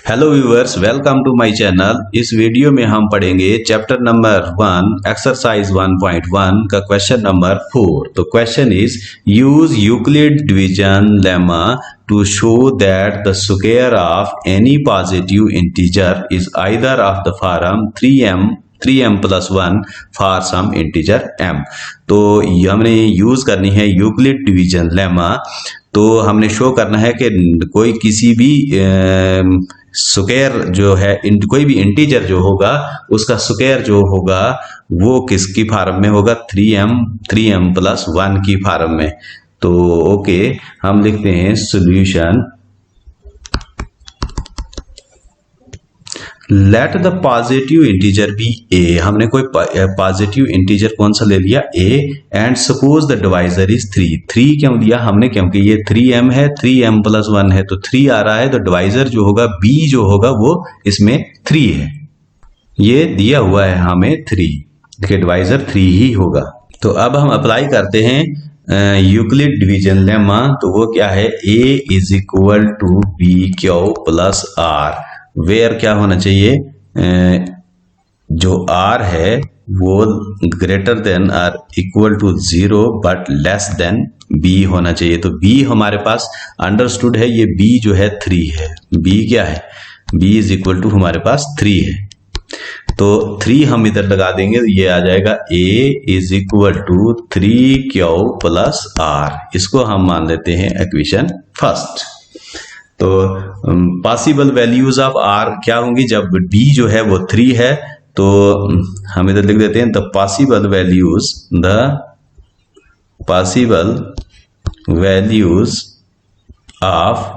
Hello viewers, welcome to my channel. इस video में हम पढ़ेंगे चैप्टर नंबर 1 एक्सरसाइज 1.1 का क्वेश्चन नंबर 4। तो question is use Euclid division lemma to show that the square of any positive integer is either of the form 3m + 1 for some integer m। तो हमने use करनी है Euclid division lemma. तो हमने show करना है कि कोई किसी भी स्क्वायर जो है कोई भी इंटीजर जो होगा उसका स्क्वायर जो होगा वो किसकी फॉर्म में होगा, 3m + 1 की फॉर्म में। तो ओके, हम लिखते हैं solution. Let the positive integer be a. हमने कोई पॉजिटिव इंटीजर कौन सा ले लिया, a. And suppose the divisor is 3। 3 क्यों लिया हमने, क्योंकि ये 3m है, 3m + 1 है तो 3 आ रहा है। तो डिवाइजर जो होगा बी जो होगा वो इसमें 3 है। ये दिया हुआ है हमें 3 के डिवाइजर 3 ही होगा। तो अब हम अप्लाई करते हैं यूक्लिड डिवीजन लेमा। तो वो क्या है, a = bq + r। वेयर क्या होना चाहिए, जो r है वो ग्रेटर देन और equal to 0 but less than b होना चाहिए। तो b हमारे पास अंडरस्टूड है, ये b जो है 3 है। b क्या है, b = हमारे पास 3 है। तो 3 हम इधर लगा देंगे तो ये आ जाएगा a = 3q + r। इसको हम मान लेते हैं इक्वेशन फर्स्ट। तो पॉसिबल वैल्यूज ऑफ r क्या होंगी, जब b जो है वो 3 है तो हम इधर लिख देते हैं the possible values of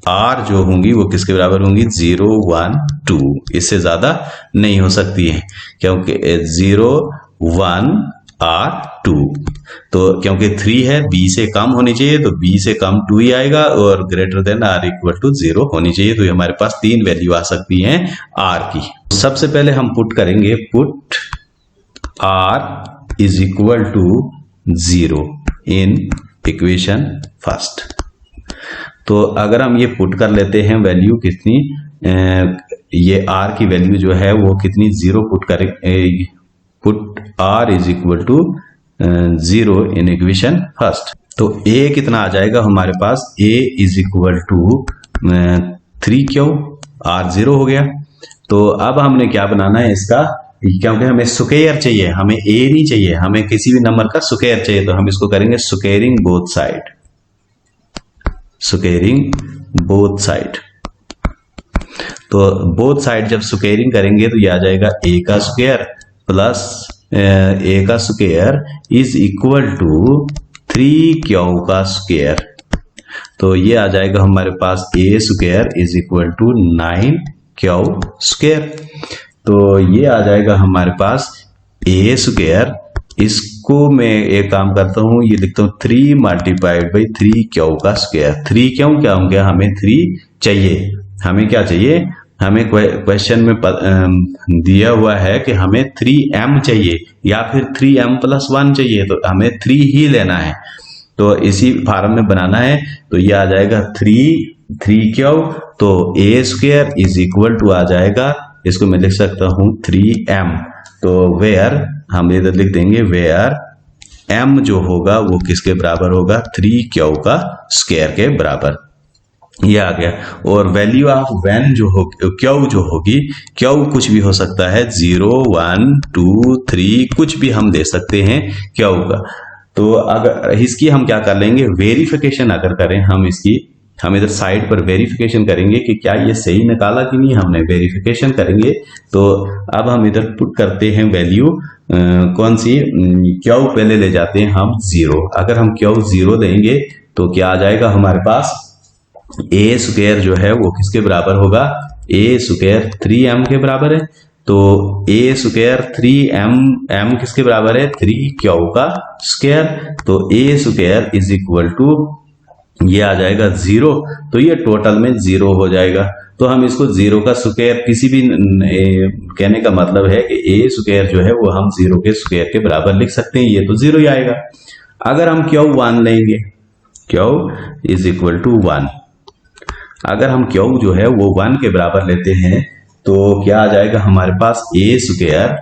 r जो होंगी वो किसके बराबर होंगी, 0, 1, 2। इससे ज्यादा नहीं हो सकती है क्योंकि 0, 1 और 2। तो क्योंकि 3 है, b से कम होनी चाहिए तो b से कम 2 ही आएगा और ग्रेटर देन r = 0 होनी चाहिए। तो हमारे पास 3 वैल्यू आ सकती हैं r की। सबसे पहले हम पुट करेंगे, पुट r = 0 इन इक्वेशन फर्स्ट। तो अगर हम ये पुट कर लेते हैं वैल्यू कितनी, ये r की वैल्यू जो है वो कितनी, 0 पुट करें, पुट r = 0 इन इक्वेशन फर्स्ट। तो a कितना आ जाएगा हमारे पास, a = 3q, r 0 हो गया। तो अब हमने क्या बनाना है इसका, क्योंकि हमें स्क्वायर चाहिए, हमें a नहीं चाहिए, हमें किसी भी नंबर का स्क्वायर चाहिए। तो हम इसको करेंगे स्क्वायरिंग बोथ साइड, तो बोथ साइड जब स्क्वायरिंग करेंगे तो ये आ जाएगा a का स्क्वायर प्लस a का स्क्वायर = 3q का स्क्वायर। तो ये आ जाएगा हमारे पास a² = 9q²। तो ये आ जाएगा हमारे पास a²। इसको मैं एक काम करता हूँ, ये लिखता हूँ 3 × 3q का स्क्वायर। 3 क्या हो गया, हमें 3 चाहिए। हमें क्या चाहिए, हमें क्वेश्चन में दिया हुआ है कि हमें 3m चाहिए या फिर 3m + 1 चाहिए, तो हमें 3 ही लेना है। तो इसी फॉर्म में बनाना है। तो ये आ जाएगा 3q। तो a² = आ जाएगा, इसको मैं लिख सकता हूँ 3m। तो वेयर हम इधर लिख देंगे, वेयर m जो होगा वो किसके बराबर होगा, 3q का स्क्वायर के बराबर। ये आ गया। और वैल्यू ऑफ वैन जो हो, क्यू जो होगी, क्यू कुछ भी हो सकता है, 0, 1, 2, 3 कुछ भी हम दे सकते हैं क्यू का। तो अगर इसकी हम क्या कर लेंगे, वेरिफिकेशन अगर करें हम इसकी, हम इधर साइड पर वेरिफिकेशन करेंगे कि क्या ये सही निकाला कि नहीं, हमने वेरिफिकेशन करेंगे। तो अब हम इधर पुट करते हैं वैल्यू कौन सी, क्यू पहले ले जाते हैं हम 0। अगर हम क्यू 0 लेंगे तो क्या आ जाएगा हमारे पास, a² जो है वो किसके बराबर होगा, a² 3m के बराबर है। तो a² 3m किसके बराबर है, 3q का स्क्वायर। तो a² = ये आ जाएगा 0। तो ये टोटल में 0 हो जाएगा। तो हम इसको 0 का स्क्वायर, किसी भी कहने का मतलब है कि a² जो है वो हम 0 के स्क्वायर के बराबर लिख सकते हैं, ये तो 0 ही आएगा। अगर हम q 1 लेंगे, q = 1, अगर हम क्यू जो है वो 1 के बराबर लेते हैं तो क्या आ जाएगा हमारे पास ए स्क्वायर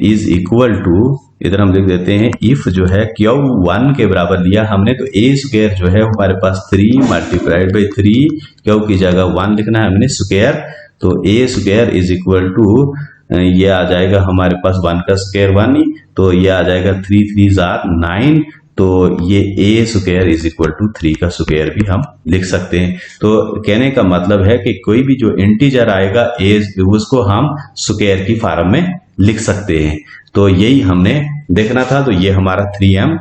इज इक्वल टू, इधर हम लिख देते हैं इफ जो है क्यू 1 के बराबर लिया हमने तो ए स्क्वायर जो है हमारे पास 3 मल्टीप्लाइड बाई 3, क्यू की जगह 1 लिखना है हमने स्क्वायर, तो ए स्क्वायर इज इक्वल टू ये आ जाएगा हमारे पास 1 का स्क्वायर 1 ही, तो ये आ जाएगा 3 3 जार 9, तो ये a square is equal to 3 का स्क्वायर भी हम लिख सकते हैं। तो कहने का मतलब है कि कोई भी जो इंटीजर आएगा ए उसको हम स्क्वायर की फॉर्म में लिख सकते हैं। तो यही हमने देखना था, तो ये हमारा 3m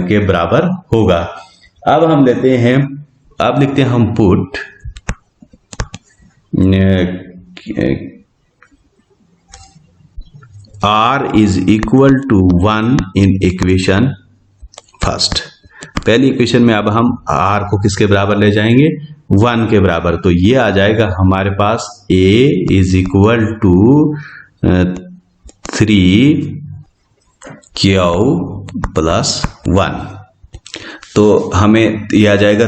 के बराबर होगा। अब हम लेते हैं, अब लिखते हैं हम put r is equal to 1 in equation first. पहली इक्वेशन में अब हम r को किसके बराबर ले जाएंगे, 1 के बराबर, तो ये आ जाएगा हमारे पास a is equal to 3 Q plus 1, तो हमें ये आ जाएगा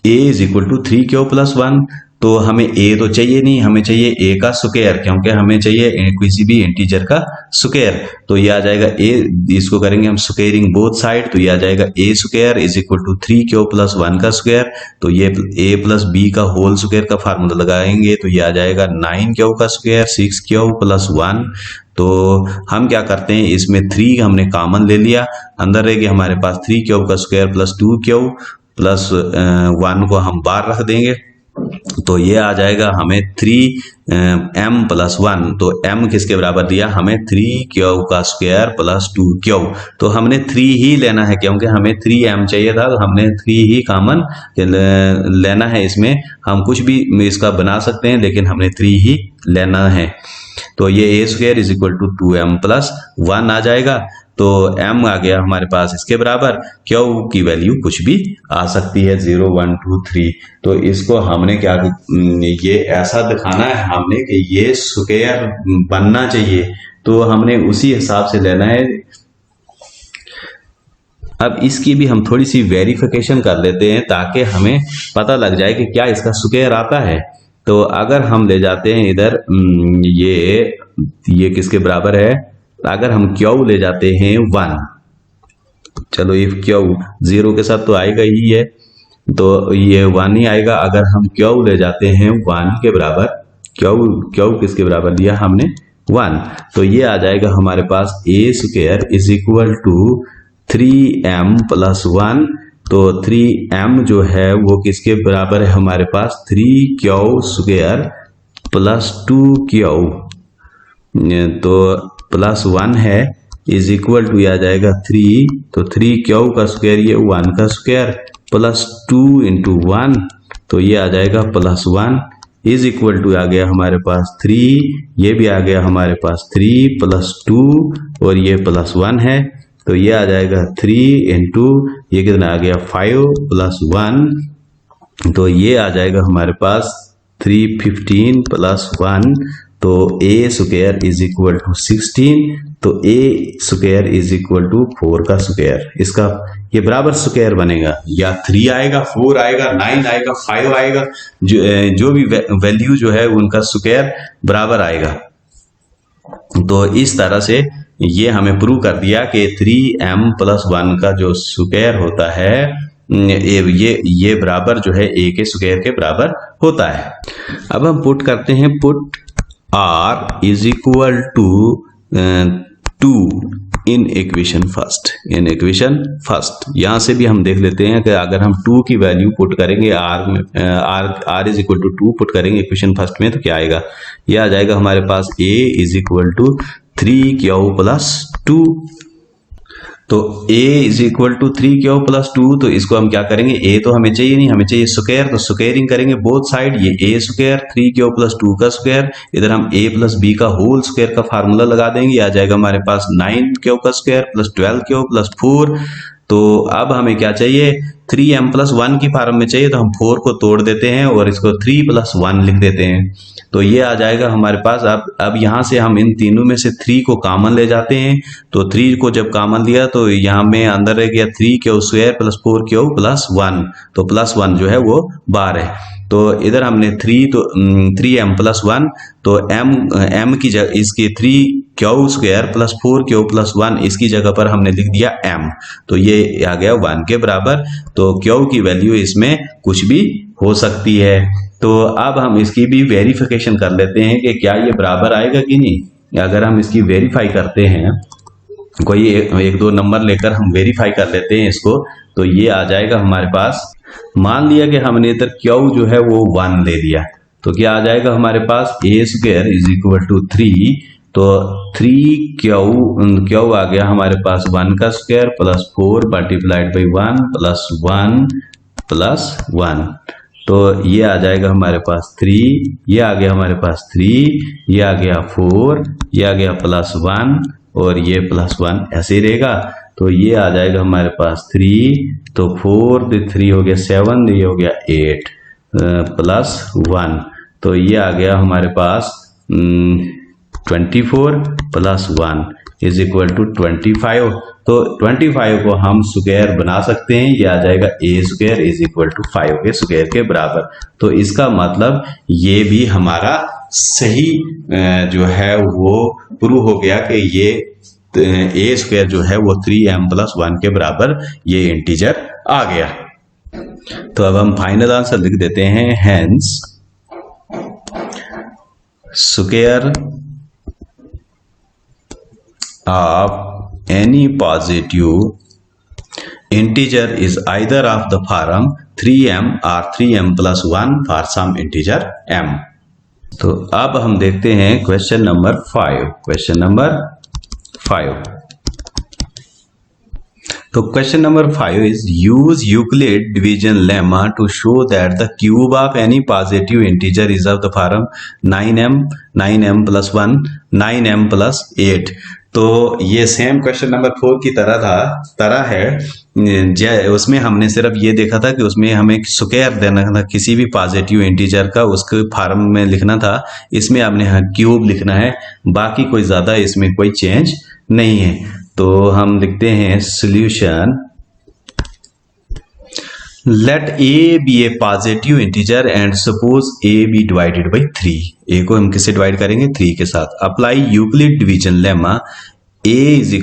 a is equal to 3 Q plus 1, तो हमें a तो चाहिए नहीं, हमें चाहिए a का स्क्वायर, क्योंकि हमें चाहिए किसी भी इंटीजर का स्क्वायर, तो ये आ जाएगा a, इसको करेंगे हम स्क्वायरिंग बोथ साइड, तो ये आ जाएगा a square is equal to 3 Q plus 1 का स्क्वायर, तो ये a प्लस b का होल स्क्वायर का फार्मूला लगाएंगे, तो ये आ जाएगा 9 क्यू का स्क्वायर 6 क्यू प्लस 1। तो हम क्या करते हैं, इसमें 3 हमने कॉमन ले लिया, अंदर रह गया हमारे पास 3 क्यू का स्क्वायर प्लस 2 क्यू प्लस 1 को हम बाहर रख देंगे, तो ये आ जाएगा हमें 3m प्लस 1, तो m किसके बराबर दिया हमें 3 क्यू का स्क्वायर प्लस 2 क्यू, तो हमने 3 ही लेना है क्योंकि हमें 3m चाहिए था, तो हमने 3 ही कॉमन लेना है, इसमें हम कुछ भी इसका बना सकते हैं लेकिन हमने 3 ही लेना है, तो ये a square is equal to 2m plus 1 आ जाएगा, तो m आ गया हमारे पास इसके बराबर, क्यू की वैल्यू कुछ भी आ सकती है 0 1 2 3, तो इसको हमने क्या, ये ऐसा दिखाना है हमने कि ये स्क्वायर बनना चाहिए, तो हमने उसी हिसाब से लेना है। अब इसकी भी हम थोड़ी सी वेरिफिकेशन कर लेते हैं ताकि हमें पता लग जाए कि क्या इसका स्क्वायर आता है। तो अगर हम ले जाते हैं इधर ये किसके बराबर है, अगर हम क्यू ले जाते हैं 1, चलो इफ क्यू 0 के साथ तो आएगा ही है, तो ये 1 ही आएगा, अगर हम क्यू ले जाते हैं 1 के बराबर, क्यू किसके बराबर दिया हमने 1, तो ये आ जाएगा हमारे पास a square is equal to 3m plus 1, तो 3m जो है वो किसके बराबर है हमारे पास 3 क्यू स्क्वायर प्लस 2 क्यू, तो प्लस 1 है इज इक्वल टू आ जाएगा 3, तो 3 क्यू का स्क्वायर ये 1 का स्क्वायर प्लस 2 इंटू 1, तो ये आ जाएगा प्लस 1 इज इक्वल टू आ गया हमारे पास 3, ये भी आ गया हमारे पास 3 प्लस 2 और ये प्लस 1 है, तो ये आ जाएगा 3 इंटू ये कितना आ गया 5 प्लस 1, तो ये आ जाएगा हमारे पास 315 प्लस 1, तो a square is equal to 16, तो a square is equal to 4 का स्क्वायर, इसका ये बराबर स्क्वायर बनेगा, या 3 आएगा 4 आएगा 9 आएगा 5 आएगा, जो भी वैल्यू जो है उनका स्क्वायर बराबर आएगा। तो इस तरह से ये हमें प्रूव कर दिया कि 3m प्लस 1 का जो स्क्वायर होता है ये बराबर जो है a के स्क्वायर के बराबर होता है। अब हम पुट करते हैं, put r is equal to 2 in equation first, in equation first, यहां से भी हम देख लेते हैं कि अगर हम 2 की वैल्यू पुट करेंगे r is equal to 2 put करेंगे इक्वेशन फर्स्ट में, तो क्या आएगा, ये आ जाएगा हमारे पास a is equal to 3 Q plus 2, तो a is equal to 3 Q plus 2, तो इसको हम क्या करेंगे, a तो हमें चाहिए नहीं, हमें चाहिए स्क्वायर, तो स्क्वायरिंग करेंगे बोथ साइड, ये a स्क्वायर 3 क्यू प्लस 2 का स्क्वायर, इधर हम a प्लस b का होल स्क्वायर का फार्मूला लगा देंगे, आ जाएगा हमारे पास 9 क्यू का स्क्वायर प्लस 12 क्यू प्लस 4, तो अब हमें क्या चाहिए 3m प्लस 1 की फॉर्म में चाहिए, तो हम 4 को तोड़ देते हैं और इसको 3 प्लस 1 लिख देते हैं, तो ये आ जाएगा हमारे पास। अब यहाँ से हम इन तीनों में से 3 को कॉमन ले जाते हैं, तो 3 को जब कॉमन लिया तो यहाँ में अंदर रह गया 3 Q square plus 4 Q plus 1, तो प्लस 1 जो है वो बाहर है, तो इधर हमने 3m+1, तो m की जगह इसकी 3q² + 4q+1 इसकी जगह पर हमने लिख दिया m, तो ये आ गया 1 के बराबर। तो q की वैल्यू इसमें कुछ भी हो सकती है। तो अब हम इसकी भी वेरिफिकेशन कर लेते हैं कि क्या ये बराबर आएगा कि नहीं। अगर हम इसकी वेरीफाई करते हैं, कोई एक दो नंबर लेकर हम वेरीफाई कर लेते हैं इसको, तो ये आ जाएगा हमारे पास। मान लिया कि हमने इधर q जो है वो 1 ले लिया, तो क्या आ जाएगा हमारे पास a² = 3, तो 3q आ गया हमारे पास 1 का स्क्वायर प्लस 4 × 1 प्लस 1 प्लस 1, तो ये आ जाएगा हमारे पास 3, ये आ गया हमारे पास 3, ये आ गया 4, ये आ गया प्लस 1 और ये प्लस 1 ऐसे ही रहेगा। तो ये आ जाएगा हमारे पास 3, तो 4 3 हो गया 7, ये हो गया 8 प्लस 1, तो ये आ गया हमारे पास 24 प्लस 1 = 25। तो 25 को हम स्क्वायर बना सकते हैं, ये आ जाएगा a² = 5 के स्क्वायर के बराबर। तो इसका मतलब ये भी हमारा सही जो है वो प्रूव हो गया कि ये a² जो है वो 3m+1 के बराबर ये इंटीजर आ गया। तो अब हम फाइनल आंसर लिख देते हैं, hence square of any positive integer is either of the form 3m or 3m+1 for some integer m। तो अब हम देखते हैं क्वेश्चन नंबर 5। क्वेश्चन नंबर 5, तो question number 5 is use Euclid division lemma to show that the cube of any positive integer is of the form 9m 9m+1 9m+8। तो ये same question number 4 की तरह है। उसमें हमने सिर्फ ये देखा था कि उसमें हमें स्क्वायर देना था किसी भी पॉजिटिव इंटीजर का, उसके फॉर्म में लिखना था। इसमें आपने क्यूब लिखना है, बाकी कोई ज़्यादा इसमें कोई चेंज नहीं है। तो हम लिखते हैं solution, let a be a positive integer and suppose a be divided by 3। a को हम किससे डिवाइड करेंगे? 3 के साथ। Apply Euclid division lemma, a =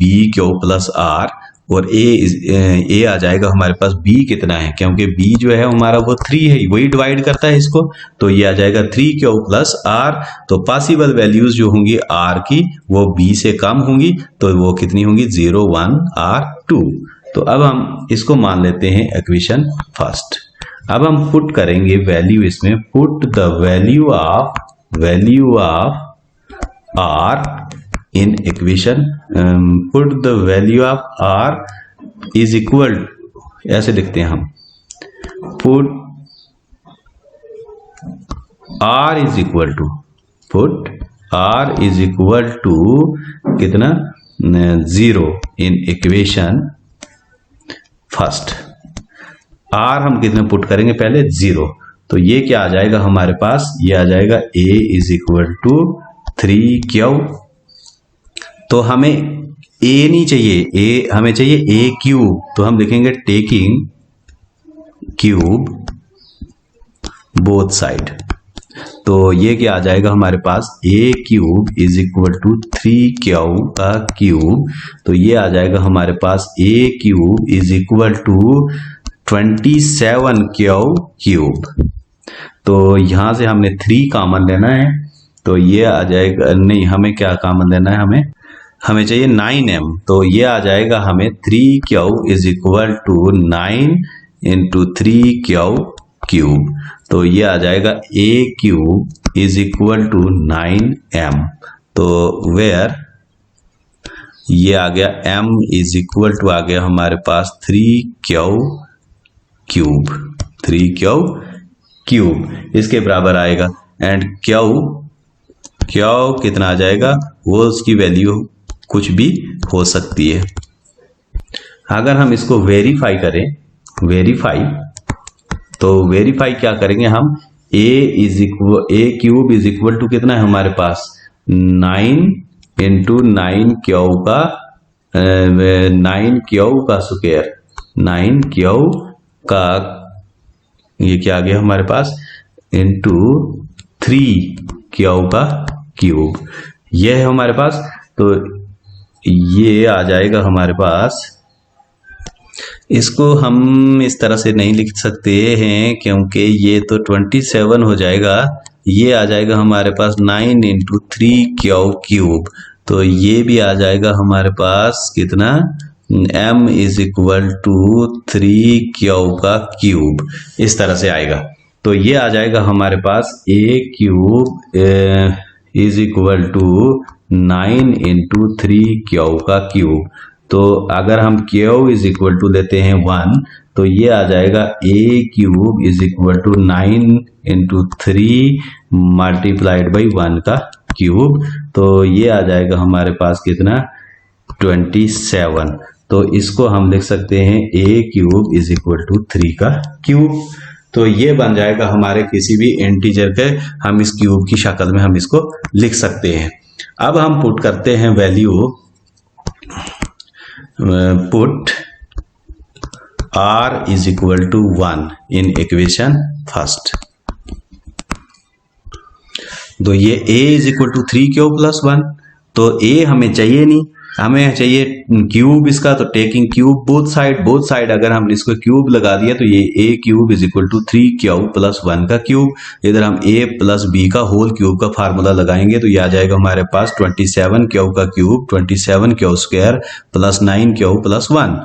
bq + r, और a आ जाएगा हमारे पास b कितना है, क्योंकि b जो है हमारा वो 3 है, वही डिवाइड करता है इसको, तो ये आ जाएगा 3q + r। तो पॉसिबल वैल्यूज जो होंगी r की वो b से कम होंगी, तो वो कितनी होंगी? 0 1 और 2। तो अब हम इसको मान लेते हैं इक्वेशन फर्स्ट। अब हम पुट करेंगे वैल्यू इसमें, put the value of r in equation, put the value of r is equal, ऐसे लिखते हैं हम, put r is equal to कितना? 0 in equation फर्स्ट। r हम कितना पुट करेंगे? पहले 0। तो ये क्या आ जाएगा हमारे पास? ये आ जाएगा a = 3q। तो हमें a नहीं चाहिए, हमें चाहिए a³। तो हम लिखेंगे टेकिंग क्यूब बोथ साइड। तो ये क्या आ जाएगा हमारे पास? a³ = 3q का क्यूब। तो ये आ जाएगा हमारे पास a³ = 27q³। तो यहां से हमने 3 कॉमन लेना है, तो ये आ जाएगा, नहीं हमें क्या कॉमन लेना है, हमें चाहिए 9m। तो ये आ जाएगा हमें 3q = 9 × 3q³। तो ये आ जाएगा a³ = 9m। तो वेयर ये आ गया m = आ गया हमारे पास 3q³, इसके बराबर आएगा। एंड q कितना आ जाएगा? वो उसकी वैल्यू कुछ भी हो सकती है। अगर हम इसको वेरीफाई करें, तो वेरीफाई क्या करेंगे हम? a³ = कितना है हमारे पास? 9 × 9q का 9q का स्क्वायर, 9q का ये क्या आ गया हमारे पास, इंटू 3q का क्यूब, ये है हमारे पास। तो ये आ जाएगा हमारे पास, इसको हम इस तरह से नहीं लिख सकते हैं क्योंकि ये तो 27 हो जाएगा, ये आ जाएगा हमारे पास 9 इंटू 3q क्यूब, तो ये भी आ जाएगा हमारे पास कितना, m is equal to 3q का क्यूब, इस तरह से आएगा। तो ये आ जाएगा हमारे पास a cube is equal to 9 into 3q का क्यूब। तो अगर हम q इज इक्वल टू लेते हैं 1, तो ये आ जाएगा a cube is equal to 9 into 3 multiplied by 1 का क्यूब, तो ये आ जाएगा हमारे पास कितना, 27। तो इसको हम लिख सकते हैं a cube is equal to 3 का क्यूब। तो ये बन जाएगा हमारे किसी भी इंटीजर के, हम इस क्यूब की शक्ल में हम इसको लिख सकते हैं। अब हम पुट करते हैं value, put r is equal to 1 in equation first. तो ये a is equal to 3q plus 1, तो a हमें चाहिए नहीं, हमें चाहिए क्यूब इसका। तो टेकिंग क्यूब बोथ साइड अगर हम इसको क्यूब लगा दिया तो ये a cube is equal to 3q plus 1 का क्यूब, इधर हम a प्लस b का होल क्यूब का फार्मूला लगाएंगे तो ये आ जाएगा हमारे पास 27q का cube, 27q square plus 9q plus 1।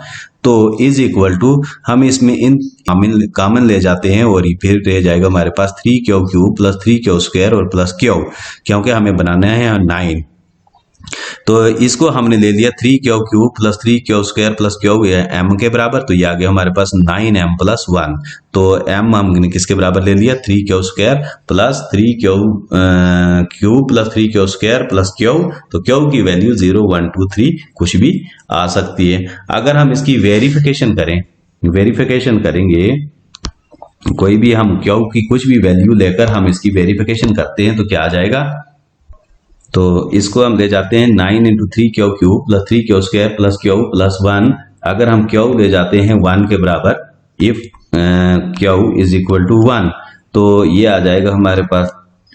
तो इज इक्वल टू, हम इसमें इन कॉमन ले जाते हैं और फिर रह जाएगा हमारे पास 3q cube plus 3q square और प्लस q, क्योंकि हमें बनाना है 9। तो इसको हमने ले लिया 3q cube plus 3q square plus q m के बराबर, तो ये आ गया हमारे पास 9m प्लस 1। तो m हमने किसके बराबर ले लिया, 3q square plus 3q cube plus 3q square plus q। तो q की वैल्यू 0 1 2 3 कुछ भी आ सकती है। अगर हम इसकी वेरिफिकेशन करेंगे, कोई भी हम q की कुछ भी वैल्यू लेकर हम इसकी वेरिफिकेशन करते हैं तो क्या आ जाएगा, तो इसको हम ले जाते हैं 9 into 3q cube plus 3q square plus q plus 1। अगर हम q ले जाते हैं 1 के बराबर, if q is equal to 1, तो ये आ जाएगा हमारे पास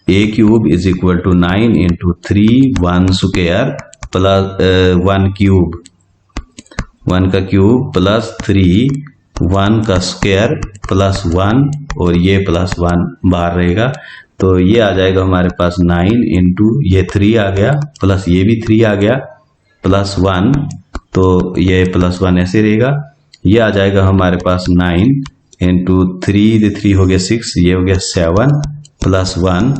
a cube is equal to 9 into 3 1 square plus 1 cube, 1 का क्यूब प्लस 3 1 का स्क्वायर प्लस 1 और ये प्लस 1 बाहर रहेगा। तो ये आ जाएगा हमारे पास 9 इंटू ये 3 आ गया प्लस ये भी 3 आ गया प्लस 1, तो ये प्लस 1 ऐसे रहेगा। ये आ जाएगा हमारे पास 9 इंटू 3 हो गया 6, ये हो गया 7 प्लस 1,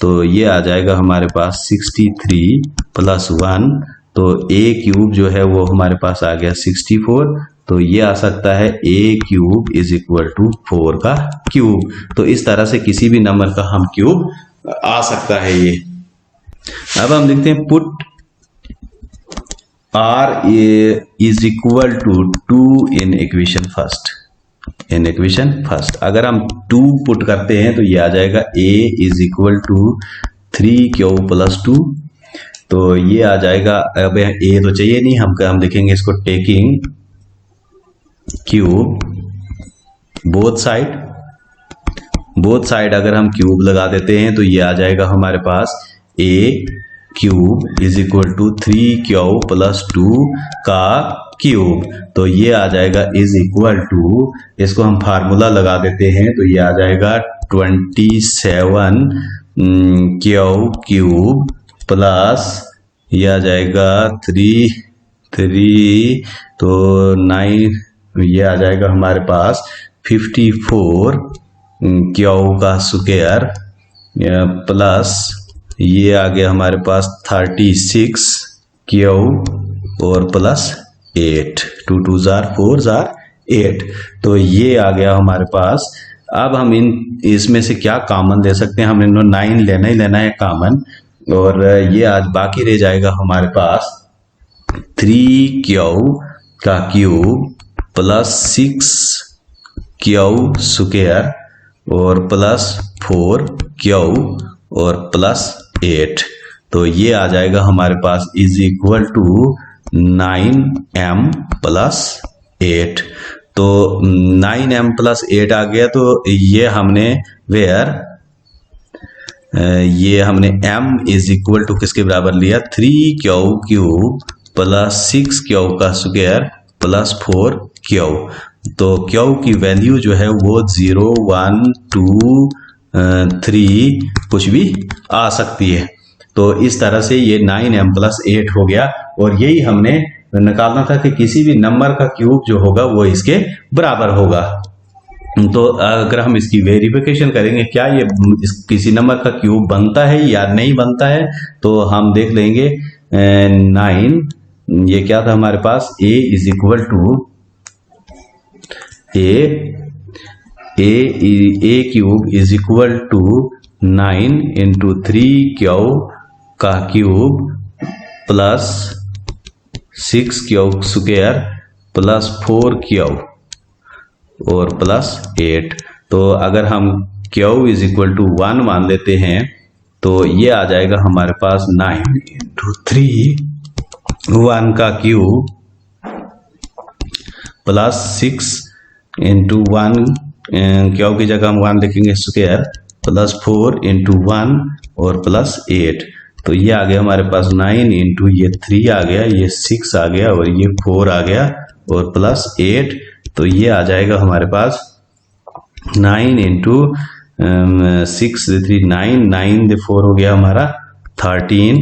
तो ये आ जाएगा हमारे पास 63 प्लस 1। तो a क्यूब जो है वो हमारे पास आ गया 64, तो ये आ सकता है a cube is equal to 4 का क्यूब। तो इस तरह से किसी भी नंबर का हम क्यूब आ सकता है ये। अब हम लिखते हैं put r is equal to 2 in equation first. अगर हम 2 पुट करते हैं तो ये आ जाएगा a is equal to 3q plus 2, तो ये आ जाएगा। अब a तो चाहिए नहीं, हम लिखेंगे इसको टेकिंग क्यूब बोथ साइड अगर हम क्यूब लगा देते हैं तो ये आ जाएगा हमारे पास a cube is equal to 3q plus 2 का क्यूब, तो ये आ जाएगा इज इक्वल टू, इसको हम फार्मूला लगा देते हैं तो ये आ जाएगा 27q क्यूब प्लस ये आ जाएगा 3 तो 9, ये आ जाएगा हमारे पास 54 q का स्क्वायर प्लस ये आ गया हमारे पास 36 q और प्लस 8, 2 2 4 8, तो ये आ गया हमारे पास। अब हम इसमें से क्या कॉमन ले सकते हैं, हम इन्होंने 9 लेना ही लेना है कॉमन, और ये आज बाकी रह जाएगा हमारे पास 3q का क्यूब प्लस 6q स्क्वायर और प्लस 4q और प्लस 8, तो ये आ जाएगा हमारे पास is equal to 9m plus 8। तो 9m प्लस 8 आ गया। तो ये हमने ये हमने m इज इक्वल टू किसके बराबर लिया, 3q क्यूब प्लस 6q का स्क्वायर प्लस 4q। तो q की वैल्यू जो है वो 0, 1, 2, 3 कुछ भी आ सकती है। तो इस तरह से ये 9m प्लस 8 हो गया। और यही हमने निकालना था कि किसी भी नंबर का क्यूब जो होगा वो इसके बराबर होगा। तो अगर हम इसकी वेरिफिकेशन करेंगे क्या ये किसी नंबर का क्यूब बनता है या नहीं बनता है, तो हम देख लेंगे 9, ये क्या था हमारे पास, a is equal to a cube is equal to 9 into 3q का cube plus 6q square plus 4q और प्लस 8। तो अगर हम q इज इक्वल टू 1 मान लेते हैं तो ये आ जाएगा हमारे पास 9 इंटू 3 1 का क्यूब प्लस 6 इंटू 1 q की जगह हम 1 लिखेंगे स्क्वायर प्लस 4 इंटू 1 और प्लस 8। तो ये आ गया हमारे पास 9 इंटू ये 3 आ गया, ये 6 आ गया और ये 4 आ गया और प्लस 8। तो ये आ जाएगा हमारे पास 9 इंटू 6 3 9 9 4 हो गया हमारा 13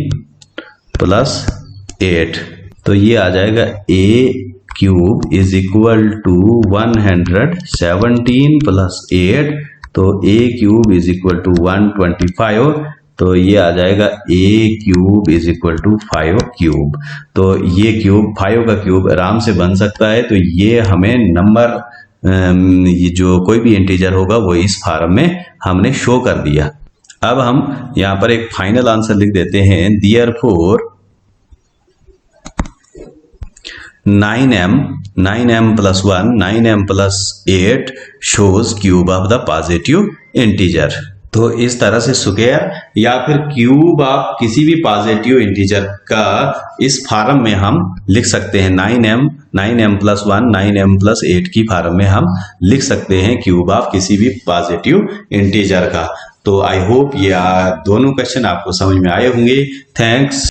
प्लस 8। तो ये आ जाएगा a cube is equal to 117 plus 8। तो a cube is equal to 125। तो ये आ जाएगा a cube is equal to 5 cube. तो ये क्यूब 5 का क्यूब आराम से बन सकता है। तो ये हमें नंबर ये जो कोई भी इंटीजर होगा वो इस फॉर्म में हमने शो कर दिया। अब हम यहाँ पर एक फाइनल आंसर लिख देते हैं, therefore 9m plus 1 9m plus 8 shows cube of the positive integer. तो इस तरह से स्क्वायर या फिर क्यूब ऑफ किसी भी पॉजिटिव इंटीजर का इस फॉर्म में हम लिख सकते हैं। 9m प्लस 1 9m प्लस 8 की फॉर्म में हम लिख सकते हैं क्यूब ऑफ किसी भी पॉजिटिव इंटीजर का। तो आई होप ये दोनों क्वेश्चन आपको समझ में आए होंगे। थैंक्स।